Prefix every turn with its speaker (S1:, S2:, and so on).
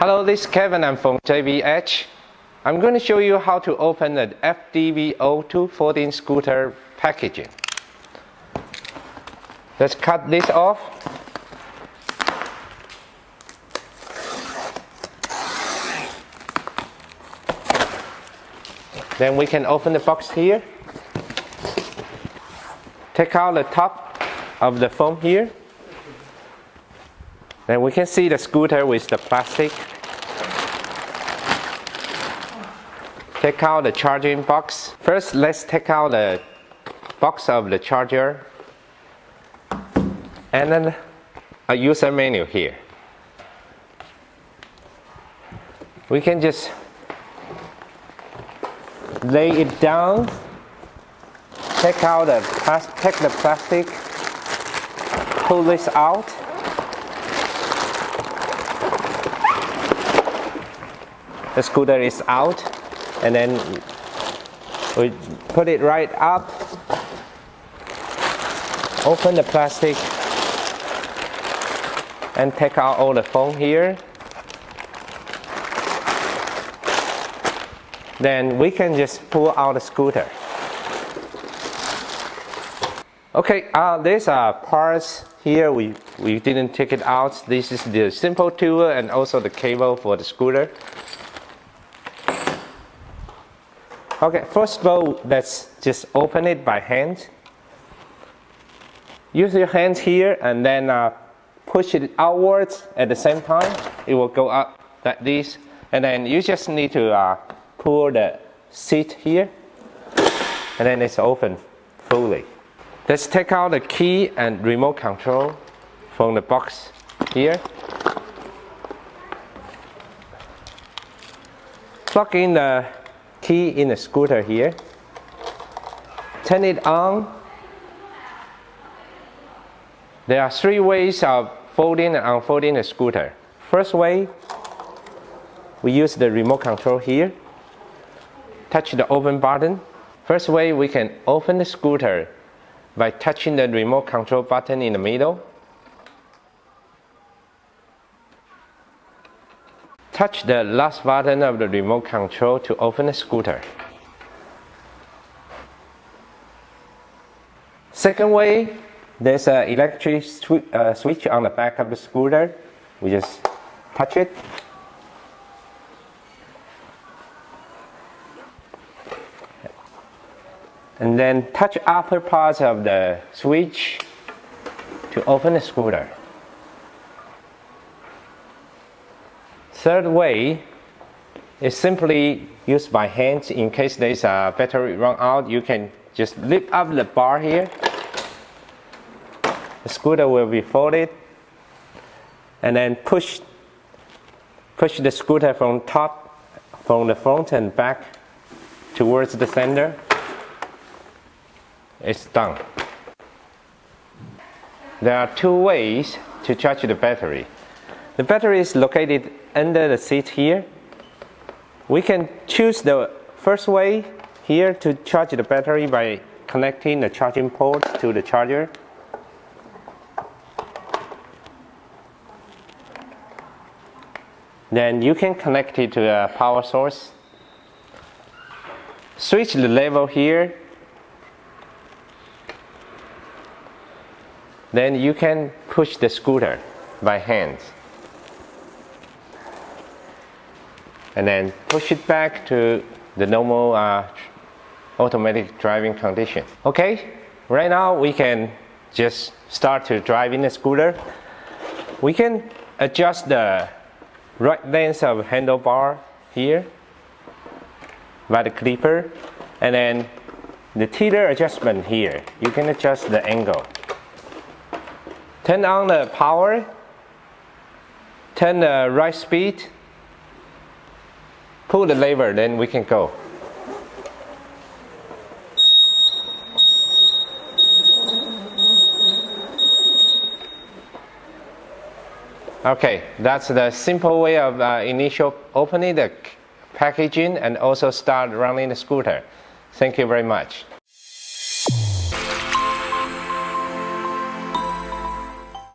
S1: Hello, this is Kevin. I'm from JBH. I'm going to show you how to open the FDB02 14 scooter packaging. Let's cut this off. Then we can open the box here. Take out the top of the foam here. Then we can see the scooter with the plastic. Take out the charging box. First, let's take out the box of the charger. And then a user menu here. We can just lay it down. Take the plastic. Pull this out. The scooter is out, and then we put it right up, open the plastic, and take out all the foam here. Then we can just pull out the scooter. Okay, there's parts here, we didn't take it out. This is the simple tool and also the cable for the scooter. Okay, first of all, let's just open it by hand. Use your hands here and then push it outwards at the same time. It will go up like this. And then you just need to pull the seat here. And then it's open fully. Let's take out the key and remote control from the box here. Plug in the key in the scooter here. Turn it on. There are three ways of folding and unfolding the scooter. First way, we use the remote control here. Touch the open button. First way, we can open the scooter by touching the remote control button in the middle. Touch the last button of the remote control to open the scooter. Second way, there's an electric switch on the back of the scooter. We just touch it. And then touch upper parts of the switch to open the scooter. Third way is simply used by hands. In case there's a battery run out, you can just lift up the bar here. The scooter will be folded, and then push the scooter from the front and back towards the center. It's done. There are two ways to charge the battery. The battery is located under the seat here. We can choose the first way here to charge the battery by connecting the charging port to the charger. Then you can connect it to a power source. Switch the level here. Then you can push the scooter by hand. And then push it back to the normal automatic driving condition. Okay, right now we can just start to drive in the scooter. We can adjust the right length of handlebar here by the clipper, and then the tiller adjustment here. You can adjust the angle. Turn on the power, turn the right speed, pull the lever, then we can go. Okay, that's the simple way of initial opening the packaging and also start running the scooter. Thank you very much.